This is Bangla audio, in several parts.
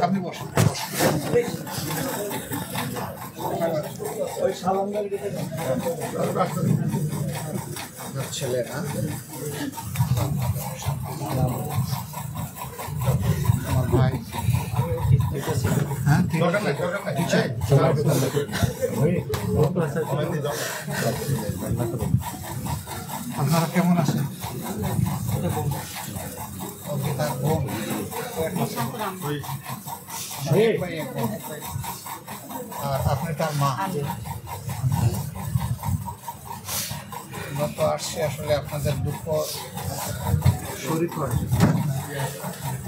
আপনি বসেন ছেলেরা আমার ভাই হ্যাঁ ঠিক আছে আপনারা কেমন আছেন? তার বোন আর আপনি তার মা। আমরা তো আসছি আসলে আপনাদের দুঃখ শরীক হওয়ার জন্য,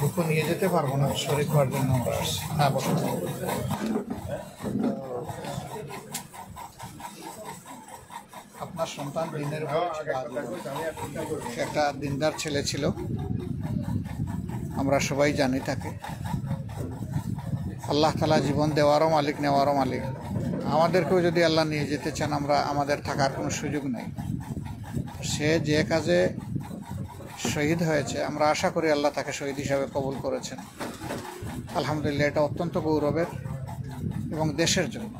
দুঃখ নিয়ে যেতে পারবো না, শরীক হওয়ার জন্য আমরা আসছি। হ্যাঁ বসুন। আপনার সন্তান দিনের সে একটা দিনদার ছেলে ছিল, আমরা সবাই জানি তাকে। আল্লাহ তাআলা জীবন দেওয়ারও মালিক, নেওয়ারও মালিক। আমাদেরকেও যদি আল্লাহ নিয়ে যেতে চান, আমাদের থাকার কোনো সুযোগ নেই। সে যে কাজে শহীদ হয়েছে, আমরা আশা করি আল্লাহ তাকে শহীদ হিসাবে কবুল করেছেন। আলহামদুলিল্লাহ, এটা অত্যন্ত গৌরবের এবং দেশের জন্য,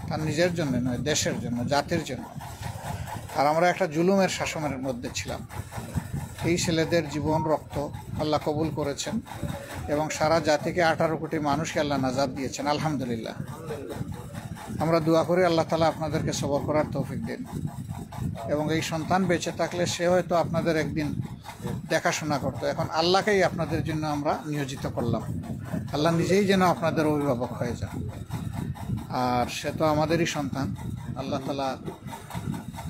তার নিজের জন্য নয়, দেশের জন্য, জাতির জন্য। আর আমরা একটা জুলুমের শাসনের মধ্যে ছিলাম। এই ছেলেদের জীবন, রক্ত আল্লাহ কবুল করেছেন এবং সারা জাতিকে 18 কোটি মানুষকে আল্লাহ নাজাত দিয়েছেন। আলহামদুলিল্লাহ, আমরা দোয়া করি আল্লাহ তাআলা আপনাদেরকে সবর করার তৌফিক দিন। এবং এই সন্তান বেঁচে থাকলে সে হয়তো আপনাদের একদিন দেখাশোনা করতো। এখন আল্লাহকেই আপনাদের জন্য আমরা নিয়োজিত করলাম। আল্লাহ নিজেই যেন আপনাদের অভিভাবক হয়ে যান। আর সে তো আমাদেরই সন্তান। আল্লাহ তাআলা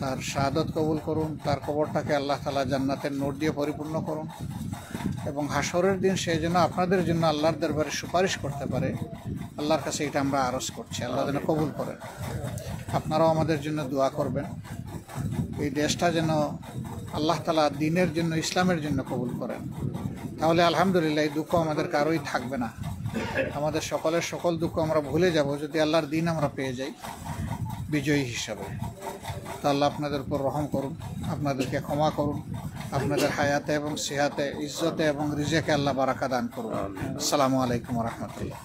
তার শাহাদত কবুল করুন, তার কবরটাকে আল্লাহ তাআলা জান্নাতের নূর দিয়ে পরিপূর্ণ করুন এবং হাসরের দিন সে যেন আপনাদের জন্য আল্লাহর দরবারে সুপারিশ করতে পারে। আল্লাহর কাছে এটা আমরা আরজ করছি, আল্লাহ যেন কবুল করেন। আপনারাও আমাদের জন্য দোয়া করবেন। এই দেশটা যেন আল্লাহ তাআলা দ্বীনের জন্য, ইসলামের জন্য কবুল করেন। তাহলে আলহামদুলিল্লাহ, এই দুঃখ আমাদের কারোই থাকবে না। আমাদের সকলের সকল দুঃখ আমরা ভুলে যাব যদি আল্লাহর দ্বীন আমরা পেয়ে যাই বিজয়ী হিসাবে। তা আল্লাহ আপনাদের উপর রহম করুন, আপনাদেরকে ক্ষমা করুন, আপনাদের হায়াতে এবং সিহাতে, ইজ্জতে এবং রিজেকে আল্লাহ বারাকা দান করুন। আসসালামু আলাইকুম ওয়া রাহমাতুল্লাহ।